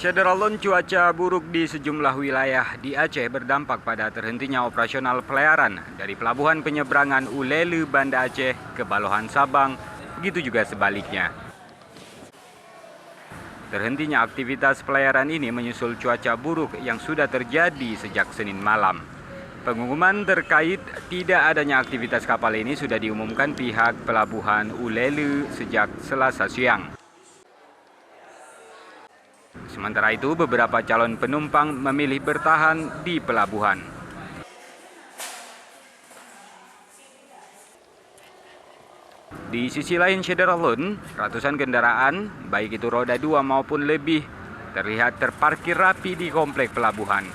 Sederalun cuaca buruk di sejumlah wilayah di Aceh berdampak pada terhentinya operasional pelayaran dari pelabuhan penyeberangan Ulele Banda Aceh ke Balohan Sabang, begitu juga sebaliknya. Terhentinya aktivitas pelayaran ini menyusul cuaca buruk yang sudah terjadi sejak Senin malam. Pengumuman terkait tidak adanya aktivitas kapal ini sudah diumumkan pihak pelabuhan Ulele sejak Selasa siang. Sementara itu, beberapa calon penumpang memilih bertahan di pelabuhan. Di sisi lain Sederalun, ratusan kendaraan, baik itu roda 2 maupun lebih, terlihat terparkir rapi di komplek pelabuhan.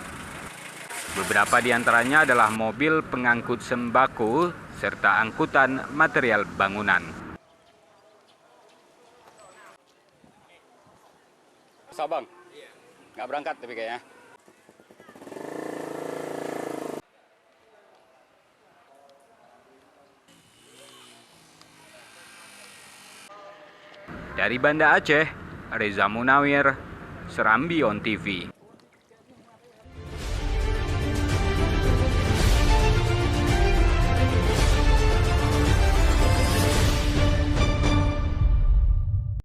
Beberapa di antaranya adalah mobil pengangkut sembako serta angkutan material bangunan. Sabang? Nggak berangkat tapi kayaknya. Dari Banda Aceh, Reza Munawir, Serambi On TV.